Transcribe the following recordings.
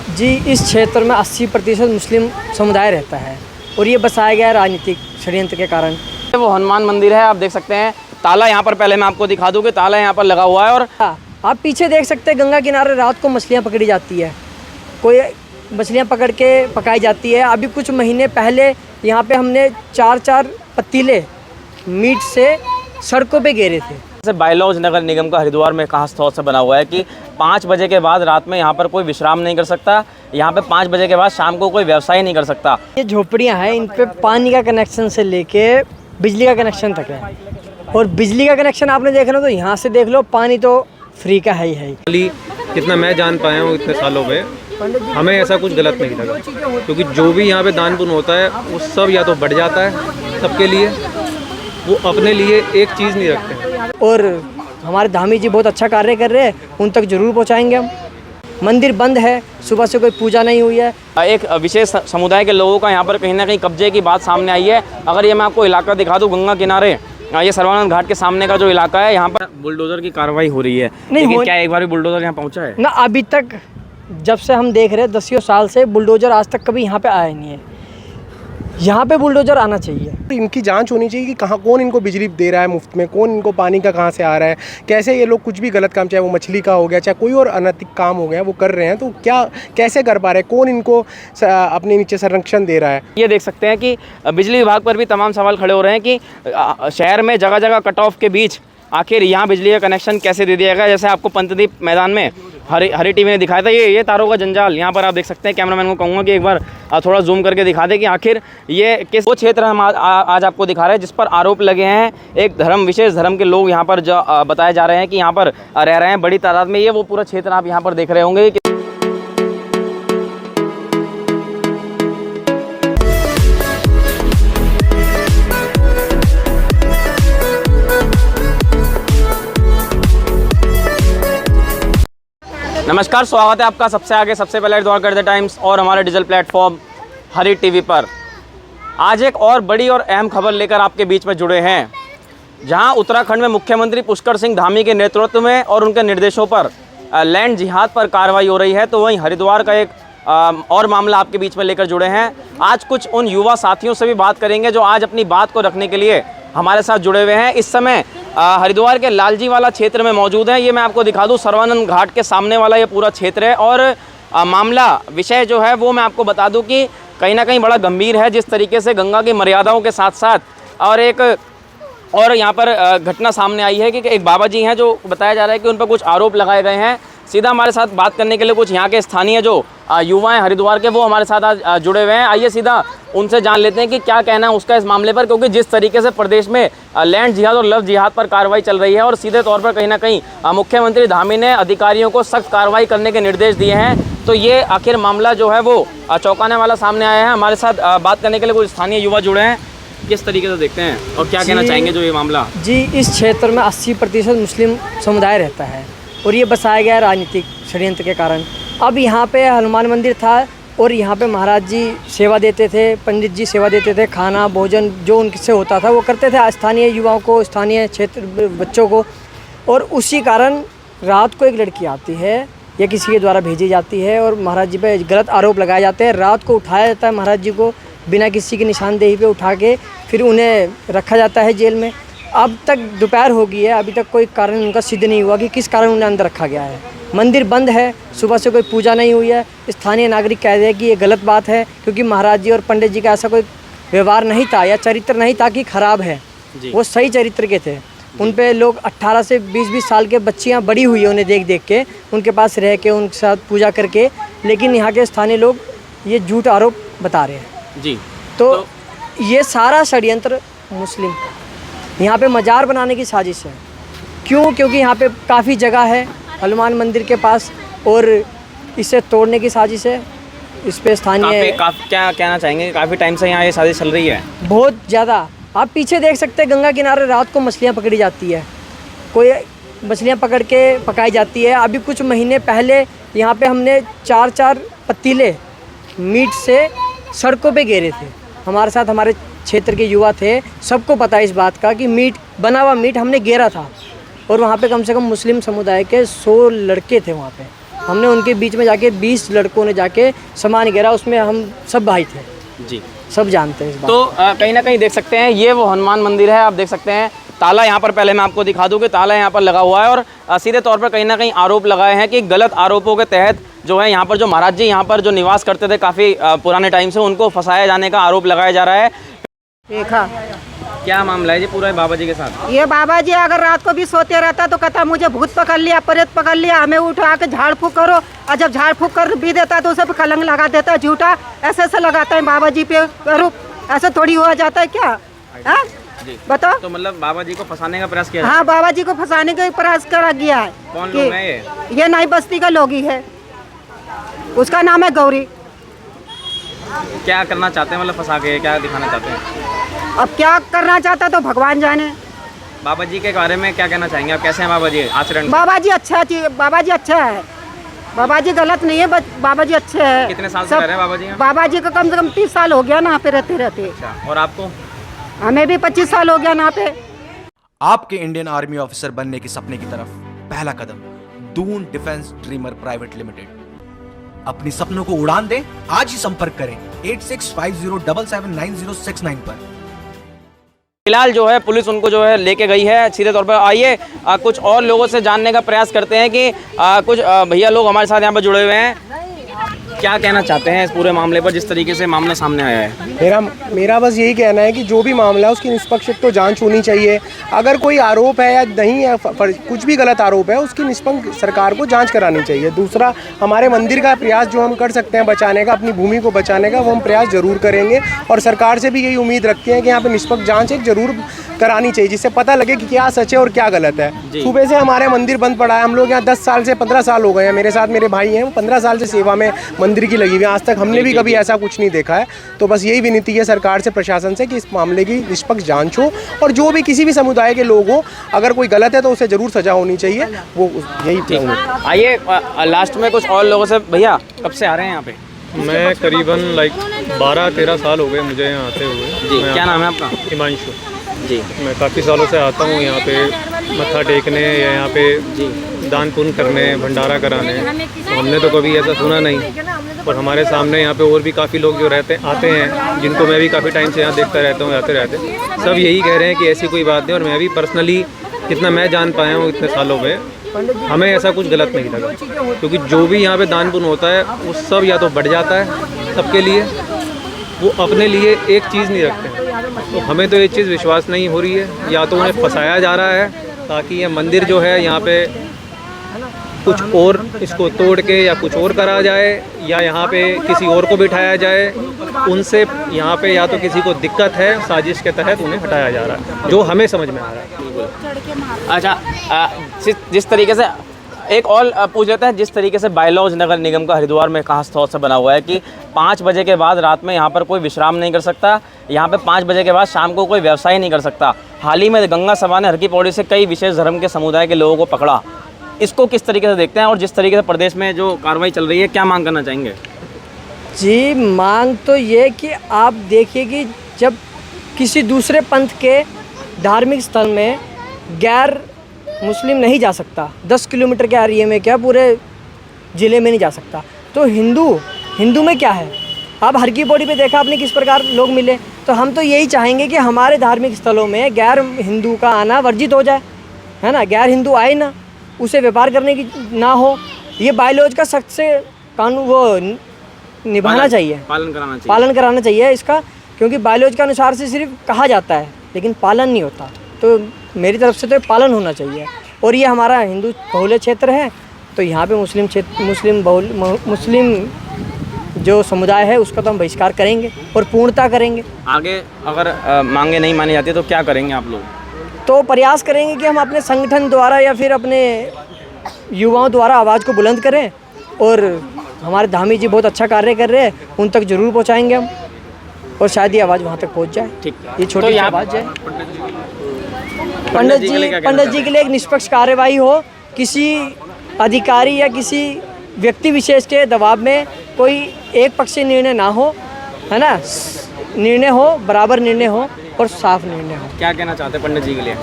जी, इस क्षेत्र में 80% मुस्लिम समुदाय रहता है और ये बसाया गया है राजनीतिक षड्यंत्र के कारण। वो हनुमान मंदिर है, आप देख सकते हैं ताला यहाँ पर, पहले मैं आपको दिखा दूँ कि ताला यहाँ पर लगा हुआ है। और आप पीछे देख सकते हैं गंगा किनारे रात को मछलियाँ पकड़ी जाती है, कोई मछलियाँ पकड़ के पकाई जाती है। अभी कुछ महीने पहले यहाँ पे हमने 4-4 पतीले मीट से सड़कों पे गिरे थे। जैसे बायलॉज नगर निगम का हरिद्वार में खास तौर से बना हुआ है कि 5 बजे के बाद रात में यहाँ पर कोई विश्राम नहीं कर सकता, यहाँ पे 5 बजे के बाद शाम को कोई व्यवसाय नहीं कर सकता। ये झोपड़ियाँ हैं, इन पे पानी का कनेक्शन से लेके बिजली का कनेक्शन तक है। और बिजली का कनेक्शन आपने देखना तो यहाँ से देख लो, पानी तो फ्री का है ही है। जितना मैं जान पाया हूँ इतने सालों में, हमें ऐसा कुछ गलत नहीं लगा, क्योंकि जो भी यहाँ पे दान पुण्य होता है वो सब या तो बढ़ जाता है सबके लिए, वो अपने लिए एक चीज़ नहीं रखते। और हमारे धामी जी बहुत अच्छा कार्य कर रहे हैं, उन तक जरूर पहुँचाएंगे हम। मंदिर बंद है, सुबह से कोई पूजा नहीं हुई है। एक विशेष समुदाय के लोगों का यहाँ पर कहीं ना कहीं कब्जे की बात सामने आई है। अगर ये मैं आपको इलाका दिखा दूँ, गंगा किनारे ये सर्वानंद घाट के सामने का जो इलाका है, यहाँ पर बुलडोजर की कार्रवाई हो रही है। लेकिन क्या एक बार भी बुलडोजर यहाँ पहुँचा है? ना, अभी तक जब से हम देख रहे हैं 10 साल से बुलडोजर आज तक कभी यहाँ पे आया नहीं है। यहाँ पे बुलडोजर आना चाहिए। इनकी जांच होनी चाहिए कि कहाँ कौन इनको बिजली दे रहा है मुफ्त में, कौन इनको पानी का कहाँ से आ रहा है, कैसे ये लोग कुछ भी गलत काम, चाहे वो मछली का हो गया, चाहे कोई और अनैतिक काम हो गया, वो कर रहे हैं, तो क्या कैसे कर पा रहे हैं, कौन इनको अपने नीचे संरक्षण दे रहा है। ये देख सकते हैं कि बिजली विभाग पर भी तमाम सवाल खड़े हो रहे हैं कि शहर में जगह जगह कट ऑफ के बीच आखिर यहाँ बिजली का कनेक्शन कैसे दे दिया गया। जैसे आपको पंतदीप मैदान में हरी टीवी ने दिखाया था ये तारों का जंजाल। यहाँ पर आप देख सकते हैं, कैमरामैन को कहूँगा कि एक बार थोड़ा जूम करके दिखा दे कि आखिर ये किस वो क्षेत्र हम आज आपको दिखा रहे हैं जिस पर आरोप लगे हैं। एक विशेष धर्म के लोग यहाँ पर जो बताए जा रहे हैं कि यहाँ पर रह रहे हैं बड़ी तादाद में। ये वो पूरा क्षेत्र आप यहाँ पर देख रहे होंगे। नमस्कार, स्वागत है आपका सबसे आगे सबसे पहले हरिद्वार द टाइम्स और हमारे डिजिटल प्लेटफॉर्म हरी टीवी पर। आज एक और बड़ी और अहम खबर लेकर आपके बीच में जुड़े हैं, जहां उत्तराखंड में मुख्यमंत्री पुष्कर सिंह धामी के नेतृत्व में और उनके निर्देशों पर लैंड जिहाद पर कार्रवाई हो रही है। तो वहीं हरिद्वार का एक और मामला आपके बीच में लेकर जुड़े हैं। आज कुछ उन युवा साथियों से भी बात करेंगे जो आज अपनी बात को रखने के लिए हमारे साथ जुड़े हुए हैं। इस समय हरिद्वार के लालजी वाला क्षेत्र में मौजूद हैं। ये मैं आपको दिखा दूं, सर्वानंद घाट के सामने वाला ये पूरा क्षेत्र है। और मामला विषय जो है वो मैं आपको बता दूं कि कहीं ना कहीं बड़ा गंभीर है। जिस तरीके से गंगा की मर्यादाओं के साथ साथ और यहाँ पर घटना सामने आई है कि एक बाबा जी हैं जो बताया जा रहा है कि उन पर कुछ आरोप लगाए गए हैं। सीधा हमारे साथ बात करने के लिए कुछ यहाँ के स्थानीय जो युवा हैं हरिद्वार के, वो हमारे साथ आज जुड़े हुए हैं। आइए सीधा उनसे जान लेते हैं कि क्या कहना है उसका इस मामले पर, क्योंकि जिस तरीके से प्रदेश में लैंड जिहाद और लव जिहाद पर कार्रवाई चल रही है और सीधे तौर पर कहीं ना कहीं मुख्यमंत्री धामी ने अधिकारियों को सख्त कार्रवाई करने के निर्देश दिए हैं, तो ये आखिर मामला जो है वो चौंकाने वाला सामने आया है। हमारे साथ बात करने के लिए कुछ स्थानीय युवा जुड़े हैं। किस तरीके से देखते हैं और क्या कहना चाहेंगे जो ये मामला? जी, इस क्षेत्र में 80% मुस्लिम समुदाय रहता है और ये बसाया गया है राजनीतिक षड्यंत्र के कारण। अब यहाँ पे हनुमान मंदिर था और यहाँ पे महाराज जी सेवा देते थे, पंडित जी सेवा देते थे, खाना भोजन जो उनसे होता था वो करते थे स्थानीय युवाओं को, स्थानीय क्षेत्र बच्चों को। और उसी कारण रात को एक लड़की आती है या किसी के द्वारा भेजी जाती है और महाराज जी पे गलत आरोप लगाए जाते हैं। रात को उठाया जाता है महाराज जी को बिना किसी की निशानदेही पे उठा के, फिर उन्हें रखा जाता है जेल में। अब तक दोपहर हो गई है, अभी तक कोई कारण उनका सिद्ध नहीं हुआ कि किस कारण उन्हें अंदर रखा गया है। मंदिर बंद है, सुबह से कोई पूजा नहीं हुई है। स्थानीय नागरिक कह रहे हैं कि ये गलत बात है, क्योंकि महाराज जी और पंडित जी का ऐसा कोई व्यवहार नहीं था या चरित्र नहीं था कि खराब है। वो सही चरित्र के थे। उन पे लोग 18 से 20-20 साल के बच्चियाँ बड़ी हुई है उन्हें देख देख के, उनके पास रह के उनके साथ पूजा करके, लेकिन यहाँ के स्थानीय लोग ये झूठ आरोप बता रहे हैं जी। तो ये सारा षड्यंत्र मुस्लिम यहाँ पे मज़ार बनाने की साजिश है। क्यों? क्योंकि यहाँ पे काफ़ी जगह है हनुमान मंदिर के पास और इसे तोड़ने की साजिश है। इस पे स्थानीय क्या कहना चाहेंगे? काफ़ी टाइम से यहाँ ये साजिश चल रही है, बहुत ज़्यादा। आप पीछे देख सकते हैं गंगा किनारे रात को मछलियाँ पकड़ी जाती है, कोई मछलियाँ पकड़ के पकाई जाती है। अभी कुछ महीने पहले यहाँ पे हमने 4-4 पतीले मीट से सड़कों पे गिरे थे। हमारे साथ हमारे क्षेत्र के युवा थे, सबको पता है इस बात का कि मीट बना हुआ मीट हमने गिरा था। और वहाँ पे कम से कम मुस्लिम समुदाय के 100 लड़के थे वहाँ पे, हमने उनके बीच में जाके 20 लड़कों ने जाके सामान गिरा, उसमें हम सब भाई थे जी। सब जानते हैं इस बात। तो कहीं ना कहीं देख सकते हैं ये वो हनुमान मंदिर है। आप देख सकते हैं ताला यहाँ पर, पहले मैं आपको दिखा दूँ कि ताला यहाँ पर लगा हुआ है और सीधे तौर पर कहीं ना कहीं आरोप लगाए हैं कि गलत आरोपों के तहत जो है यहाँ पर जो महाराज जी यहाँ पर जो निवास करते थे काफ़ी पुराने टाइम से, उनको फंसाया जाने का आरोप लगाया जा रहा है। देखा क्या मामला है जी पूरा बाबा जी के साथ? ये बाबा जी अगर रात को भी सोते रहता तो कहता मुझे भूत पकड़ लिया, प्रेत पकड़ लिया, हमें उठा के झाड़ फूक करो, और जब झाड़ फूक कर भी देता तो उसे कलंक लगा देता है झूठा, ऐसे लगाता है बाबा जी पे आरोप। ऐसे थोड़ी हो जाता है क्या? हाँ बताओ। तो मतलब बाबा जी को फंसाने का प्रयास किया? हाँ बाबा जी को फंसाने का प्रयास करा गया है। कौन लोग हैं ये नई बस्ती का लोग ही है, उसका नाम है गौरी। क्या करना चाहते हैं, मतलब फंसा के क्या दिखाना चाहते हैं? अब क्या करना चाहता तो भगवान जाने। बाबा जी के बारे में क्या कहना चाहेंगे आप? कैसे हैं बाबा जी आचरण? बाबा जी अच्छा है, बाबा जी अच्छा है, बाबा जी गलत नहीं है, बाबा जी अच्छे हैं। कितने साल से रह रहे हैं बाबा जी यहाँ? बाबा जी का कम से कम 30 साल हो गया ना पे रहते रहते। अच्छा, और आपको? हमें भी 25 साल हो गया ना पे। आपके इंडियन आर्मी ऑफिसर बनने के सपने की तरफ पहला कदम Doon defence dreamer private limited. अपने सपनों को उड़ान दें, आज ही संपर्क करें 8650779069 पर। फिलहाल जो है पुलिस उनको जो है लेके गई है सीधे तौर पर। आइए कुछ और लोगों से जानने का प्रयास करते हैं कि कुछ भैया लोग हमारे साथ यहाँ पर जुड़े हुए हैं, क्या कहना चाहते हैं इस पूरे मामले पर जिस तरीके से मामला सामने आया है? मेरा बस यही कहना है कि जो भी मामला है उसकी निष्पक्ष तो जांच होनी चाहिए। अगर कोई आरोप है या नहीं है, कुछ भी गलत आरोप है, उसकी निष्पक्ष सरकार को जांच करानी चाहिए। दूसरा, हमारे मंदिर का प्रयास जो हम कर सकते हैं बचाने का, अपनी भूमि को बचाने का, वो हम प्रयास जरूर करेंगे और सरकार से भी यही उम्मीद रखते हैं कि यहाँ पे निष्पक्ष जाँच एक जरूर करानी चाहिए, जिससे पता लगे कि क्या सच है और क्या गलत है। सुबह से हमारे मंदिर बंद पड़ा है, हम लोग यहाँ 10 साल से 15 साल हो गए हैं, मेरे साथ मेरे भाई हैं, वो 15 साल से सेवा में मंदिर की लगी हुई है, आज तक हमने भी कभी ऐसा कुछ नहीं देखा है। तो बस यही विनती है सरकार से, प्रशासन से कि इस मामले की निष्पक्ष जांच हो और जो भी किसी भी समुदाय के लोग हो, अगर कोई गलत है तो उसे जरूर सजा होनी चाहिए। वो यही। आइए लास्ट में कुछ और लोगों से। भैया कब से आ रहे हैं यहाँ पे? मैं करीबन 12-13 साल हो गए मुझे यहाँ आते हुए। जी, क्या नाम है आपका? हिमांशु जी। मैं काफ़ी सालों से आता हूँ यहाँ पे मत्था टेकने या यहाँ पे दान पुण्य करने, भंडारा कराने। तो हमने तो कभी ऐसा सुना नहीं, और हमारे सामने यहाँ पे और भी काफ़ी लोग जो आते हैं, जिनको मैं भी काफ़ी टाइम से यहाँ देखता रहता हूँ, आते रहते, सब यही कह रहे हैं कि ऐसी कोई बात नहीं। और मैं भी पर्सनली जितना मैं जान पाया हूँ इतने सालों में, हमें ऐसा कुछ गलत नहीं लगा, क्योंकि जो भी यहाँ पे दान पुण्य होता है वो सब या तो बढ़ जाता है सबके लिए, वो अपने लिए एक चीज़ नहीं रखते हैं। तो हमें तो ये चीज़ विश्वास नहीं हो रही है, या तो उन्हें फंसाया जा रहा है ताकि ये मंदिर जो है यहाँ पे कुछ और इसको तोड़ के या कुछ और करा जाए, या यहाँ पे किसी और को बिठाया जाए। उनसे यहाँ पे या तो किसी को दिक्कत है, साजिश के तहत उन्हें हटाया जा रहा है, जो हमें समझ में आ रहा है। अच्छा, जिस तरीके से एक और पूछ लेते हैं, जिस तरीके से बायलॉज नगर निगम का हरिद्वार में खास तौर से बना हुआ है कि 5 बजे के बाद रात में यहाँ पर कोई विश्राम नहीं कर सकता, यहाँ पे 5 बजे के बाद शाम को कोई व्यवसाय नहीं कर सकता। हाल ही में गंगा सभा ने हर की पौड़ी से कई विशेष धर्म के समुदाय के लोगों को पकड़ा, इसको किस तरीके से देखते हैं? और जिस तरीके से प्रदेश में जो कार्रवाई चल रही है, क्या मांग करना चाहेंगे? जी, मांग तो ये कि आप देखिए कि जब किसी दूसरे पंथ के धार्मिक स्थल में गैर मुस्लिम नहीं जा सकता, 10 किलोमीटर के एरिया में क्या पूरे ज़िले में नहीं जा सकता, तो हिंदू में क्या है? आप हर की पौड़ी पे देखा आपने किस प्रकार लोग मिले। तो हम तो यही चाहेंगे कि हमारे धार्मिक स्थलों में गैर हिंदू का आना वर्जित हो जाए, है ना, गैर हिंदू आए ना, उसे व्यापार करने की ना हो। ये बायलॉज का सख्त से कानून वो निभाना चाहिए, पालन कराना चाहिए इसका, क्योंकि बायलॉज के अनुसार से सिर्फ कहा जाता है लेकिन पालन नहीं होता। तो मेरी तरफ से तो पालन होना चाहिए। और ये हमारा हिंदू बहुल्य क्षेत्र है, तो यहाँ पे मुस्लिम जो समुदाय है उसका तो हम बहिष्कार करेंगे और पूर्णता करेंगे। आगे अगर मांगे नहीं मानी जाती तो क्या करेंगे आप लोग? तो प्रयास करेंगे कि हम अपने संगठन द्वारा या फिर अपने युवाओं द्वारा आवाज़ को बुलंद करें, और हमारे धामी जी बहुत अच्छा कार्य कर रहे हैं, उन तक जरूर पहुँचाएंगे हम, और शायद ये आवाज़ वहाँ तक पहुँच जाए। ठीक, ये छोटी आवाज़ है। पंडित जी के लिए एक निष्पक्ष कार्यवाही हो, किसी अधिकारी या किसी व्यक्ति विशेष के दबाव में कोई एक पक्षीय निर्णय ना हो, है ना, निर्णय हो, बराबर निर्णय हो, और साफ निर्णय हो। क्या कहना चाहते हैं पंडित जी के लिए?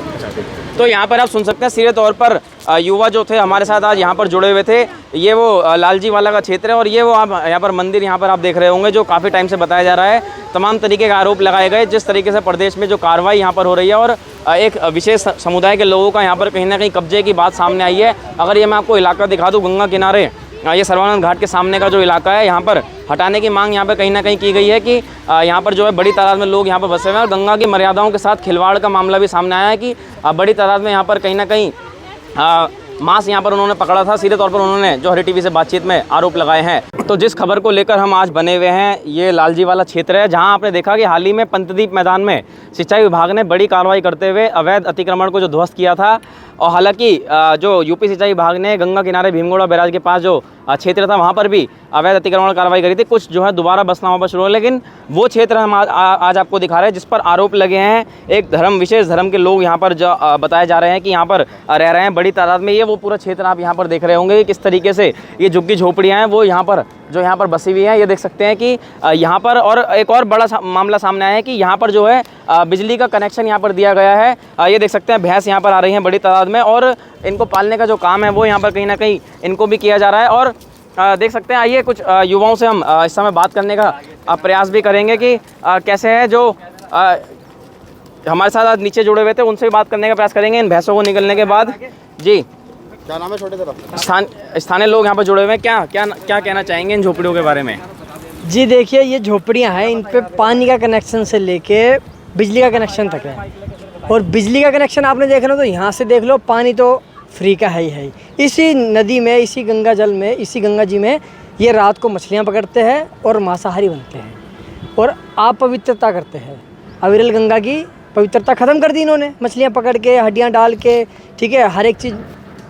तो यहाँ पर आप सुन सकते हैं सीधे तौर पर युवा जो थे हमारे साथ आज यहाँ पर जुड़े हुए थे। ये वो लालजी वाला का क्षेत्र है और ये वो आप यहाँ पर मंदिर यहाँ पर आप देख रहे होंगे जो काफ़ी टाइम से बताया जा रहा है। तमाम तरीके के आरोप लगाए गए जिस तरीके से प्रदेश में जो कार्रवाई यहाँ पर हो रही है और एक विशेष समुदाय के लोगों का यहाँ पर कहीं ना कहीं कब्जे की बात सामने आई है। अगर ये मैं आपको इलाका दिखा दूँ, गंगा किनारे ये सर्वानंद घाट के सामने का जो इलाका है, यहाँ पर हटाने की मांग यहाँ पर कहीं ना कहीं की गई है कि यहाँ पर जो है बड़ी तादाद में लोग यहाँ पर बसे हुए हैं और गंगा की मर्यादाओं के साथ खिलवाड़ का मामला भी सामने आया है कि बड़ी तादाद में यहाँ पर कहीं ना कहीं मांस यहाँ पर उन्होंने पकड़ा था। सीधे तौर पर उन्होंने जो हरी टीवी से बातचीत में आरोप लगाए हैं। तो जिस खबर को लेकर हम आज बने हुए हैं, ये लालजी वाला क्षेत्र है जहाँ आपने देखा कि हाल ही में पंतद्वीप मैदान में सिंचाई विभाग ने बड़ी कार्रवाई करते हुए अवैध अतिक्रमण को जो ध्वस्त किया था। और हालांकि जो यूपी सिंचाई विभाग ने गंगा किनारे भीमगोड़ा बैराज के पास जो क्षेत्र था वहाँ पर भी अवैध अतिक्रमण कार्रवाई करी थी। कुछ जो है दोबारा बसना वहाँ पर शुरू हो, लेकिन वो क्षेत्र हम आज आपको दिखा रहे हैं जिस पर आरोप लगे हैं। एक विशेष धर्म के लोग यहाँ पर जो बताए जा रहे हैं कि यहाँ पर रह रहे हैं बड़ी तादाद में। ये वो पूरा क्षेत्र आप यहाँ पर देख रहे होंगे किस तरीके से ये झुग्गी झोपड़ियाँ हैं वो यहाँ पर बसी हुई हैं। ये देख सकते हैं कि यहाँ पर और एक और बड़ा मामला सामने आया है कि यहाँ पर जो है बिजली का कनेक्शन यहाँ पर दिया गया है। ये देख सकते हैं भैंस यहाँ पर आ रही हैं बड़ी तादाद में और इनको पालने का जो काम है वो यहाँ पर कहीं ना कहीं इनको भी किया जा रहा है। और देख सकते हैं, आइए कुछ युवाओं से हम इस समय बात करने का प्रयास भी करेंगे कि कैसे है जो हमारे साथ आज नीचे जुड़े हुए थे उनसे भी बात करने का प्रयास करेंगे इन भैंसों को निकलने के बाद। जी, क्या नाम है छोटे तरफ? स्थानीय लोग यहाँ पर जुड़े हुए हैं, क्या कहना चाहेंगे इन झोपड़ियों के बारे में? जी देखिए, ये झोपड़ियाँ हैं, इन पे पानी का कनेक्शन से लेके बिजली का कनेक्शन तक है। और बिजली का कनेक्शन आपने देख लो तो यहाँ से देख लो, पानी तो फ्री का है ही। इसी नदी में, इसी गंगा जल में, इसी गंगा जी में ये रात को मछलियाँ पकड़ते हैं और मांसाहारी बनते हैं और अपवित्रता करते हैं। अविरल गंगा की पवित्रता ख़त्म कर दी इन्होंने, मछलियाँ पकड़ के, हड्डियाँ डाल के, ठीक है, हर एक चीज़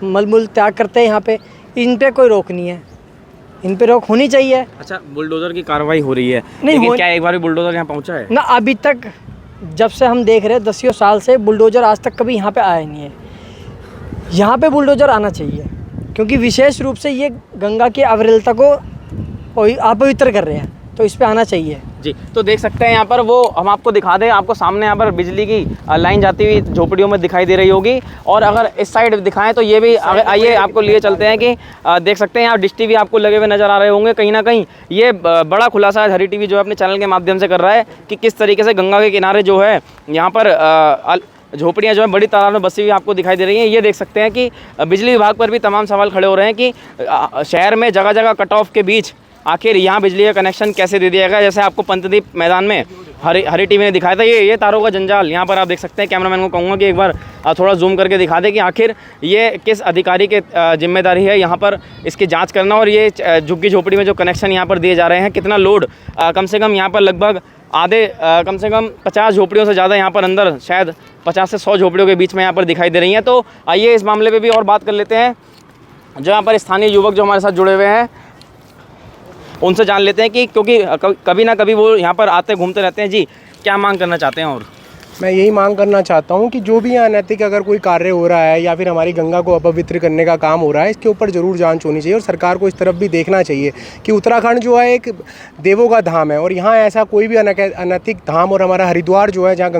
मलमूल त्याग करते हैं यहाँ पे। इन पे कोई रोक नहीं है, इन पे रोक होनी चाहिए। अच्छा, बुलडोज़र की कार्रवाई हो रही है, नहीं लेकिन क्या एक बार भी बुलडोज़र यहाँ पहुँचा है? ना, अभी तक जब से हम देख रहे हैं 10 साल से बुलडोज़र आज तक कभी यहाँ पे आया नहीं है। यहाँ पे बुलडोज़र आना चाहिए क्योंकि विशेष रूप से ये गंगा की अविरलता को अपवित्र कर रहे हैं, तो इस पे आना चाहिए। जी, तो देख सकते हैं यहाँ पर वो हम आपको दिखा दें, आपको सामने यहाँ पर बिजली की लाइन जाती हुई झोपड़ियों में दिखाई दे रही होगी। और अगर इस साइड दिखाएं तो ये भी आइए आपको लिए चलते हैं कि देख सकते हैं यहाँ डिश टीवी आपको लगे हुए नज़र आ रहे होंगे। कहीं ना कहीं ये बड़ा खुलासा हरी टीवी जो है अपने चैनल के माध्यम से कर रहा है कि किस तरीके से गंगा के किनारे जो है यहाँ पर झोपड़ियाँ जो है बड़ी तादाद में बसी हुई आपको दिखाई दे रही हैं। ये देख सकते हैं कि बिजली विभाग पर भी तमाम सवाल खड़े हो रहे हैं कि शहर में जगह जगह कट ऑफ के बीच आखिर यहाँ बिजली का कनेक्शन कैसे दे दिया गया। जैसे आपको पंतद्वीप मैदान में हरी टीवी ने दिखाया था, ये तारों का जंजाल यहाँ पर आप देख सकते हैं। कैमरामैन को कहूँगा कि एक बार थोड़ा जूम करके दिखा दे कि आखिर ये किस अधिकारी के जिम्मेदारी है यहाँ पर इसकी जांच करना। और ये झुग्गी झोपड़ी में जो कनेक्शन यहाँ पर दिए जा रहे हैं, कितना लोड, कम से कम यहाँ पर लगभग आधे कम से कम 50 झोपड़ियों से ज़्यादा यहाँ पर अंदर शायद 50 से 100 झोपड़ियों के बीच में यहाँ पर दिखाई दे रही हैं। तो आइए इस मामले पे भी और बात कर लेते हैं। जो यहाँ पर स्थानीय युवक जो हमारे साथ जुड़े हुए हैं उनसे जान लेते हैं कि क्योंकि कभी ना कभी वो यहाँ पर आते घूमते रहते हैं। जी, क्या मांग करना चाहते हैं? और मैं यही मांग करना चाहता हूँ कि जो भी यहाँ अनैतिक अगर कोई कार्य हो रहा है या फिर हमारी गंगा को अपवित्र करने का काम हो रहा है, इसके ऊपर ज़रूर जांच होनी चाहिए और सरकार को इस तरफ भी देखना चाहिए कि उत्तराखंड जो है एक देवों का धाम है और यहाँ ऐसा कोई भी अनैतिक धाम, और हमारा हरिद्वार जो है जहाँ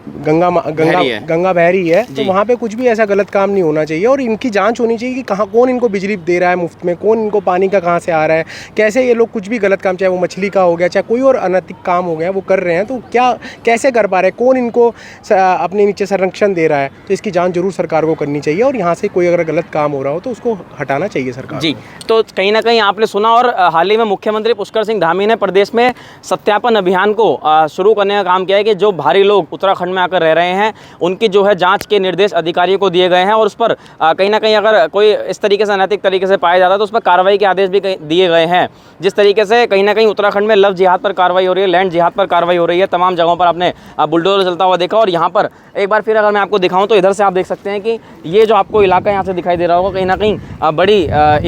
गंगा बह रही है, तो वहाँ पे कुछ भी ऐसा गलत काम नहीं होना चाहिए और इनकी जांच होनी चाहिए कि कौन इनको बिजली दे रहा है मुफ्त में, कौन इनको पानी का कहाँ से आ रहा है, कैसे ये लोग कुछ भी गलत काम, चाहे वो मछली का हो गया, चाहे कोई और अनैतिक काम हो गया, वो कर रहे हैं, तो कैसे कर पा रहे हैं, कौन इनको अपने नीचे संरक्षण दे रहा है। तो इसकी जाँच जरूर सरकार को करनी चाहिए और यहाँ से कोई अगर गलत काम हो रहा हो तो उसको हटाना चाहिए सरकार। जी, तो कहीं ना कहीं आपने सुना। और हाल ही में मुख्यमंत्री पुष्कर सिंह धामी ने प्रदेश में सत्यापन अभियान को शुरू करने का काम किया है कि जो भारी लोग उत्तराखंड में आकर रह रहे हैं उनकी जो है जांच के निर्देश अधिकारियों को दिए गए हैं और उस पर कहीं ना कहीं अगर कोई इस तरीके से अनैतिक तरीके से पाया जाता है तो उस पर कार्रवाई के आदेश भी दिए गए हैं। जिस तरीके से कहीं ना कहीं उत्तराखंड में लव जिहाद पर कार्रवाई हो रही है, लैंड जिहाद पर कार्रवाई हो रही है, तमाम जगहों पर आपने बुलडोजर चलता हुआ देखा। और यहाँ पर एक बार फिर अगर मैं आपको दिखाऊँ तो इधर से आप देख सकते हैं कि ये जो आपको इलाका यहाँ से दिखाई दे रहा होगा, कहीं ना कहीं बड़ी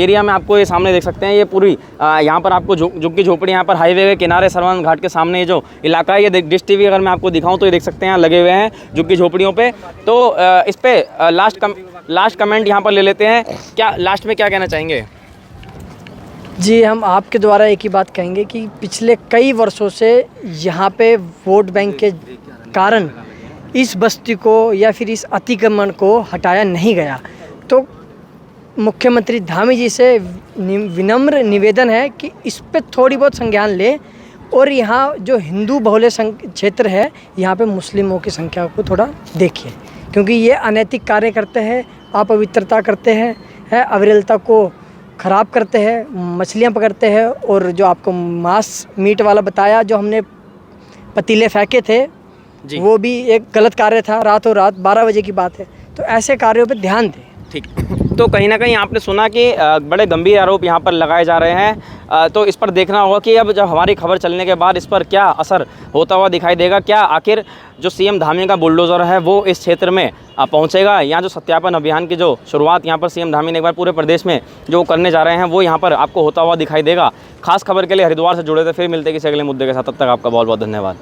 एरिया में आपको ये सामने देख सकते हैं। ये पूरी यहाँ पर आपको झुग्गी झोपड़ी यहाँ पर हाईवे के किनारे सर्वानंद घाट के सामने ये जो इलाका है, ये डिश टीवी अगर मैं आपको दिखाऊँ तो ये देख सकते हैं यहाँ लगे हुए हैं झुग्गी झोपड़ियों पे। तो इस पे लास्ट कमेंट यहाँ पर ले लेते हैं। क्या लास्ट में क्या कहना चाहेंगे? जी, हम आपके द्वारा एक ही बात कहेंगे कि पिछले कई वर्षों से यहाँ पे वोट बैंक के कारण इस बस्ती को या फिर इस अतिक्रमण को हटाया नहीं गया। तो मुख्यमंत्री धामी जी से विनम्र निवेदन है कि इस पे थोड़ी बहुत संज्ञान ले और यहाँ जो हिंदू बहुल्य क्षेत्र है यहाँ पे मुस्लिमों की संख्या को थोड़ा देखिए, क्योंकि ये अनैतिक कार्य करते हैं, अपवित्रता करते हैं, अविरलता को ख़राब करते हैं, मछलियाँ पकड़ते हैं और जो आपको मांस मीट वाला बताया जो हमने पतीले फेंके थे जी। वो भी एक गलत कार्य था, रातों रात 12 बजे की बात है। तो ऐसे कार्यों पे ध्यान दें। ठीक, तो कहीं ना कहीं आपने सुना कि बड़े गंभीर आरोप यहाँ पर लगाए जा रहे हैं, तो इस पर देखना होगा कि अब जब हमारी खबर चलने के बाद इस पर क्या असर होता हुआ दिखाई देगा। क्या आखिर जो सीएम धामी का बुलडोज़र है वो इस क्षेत्र में पहुँचेगा, या जो सत्यापन अभियान की जो शुरुआत यहाँ पर सीएम धामी ने एक बार पूरे प्रदेश में जो करने जा रहे हैं वो यहाँ पर आपको होता हुआ दिखाई देगा। खास खबर के लिए हरिद्वार से जुड़े थे, फिर मिलते किसी अगले मुद्दे के साथ, तब तक आपका बहुत बहुत धन्यवाद।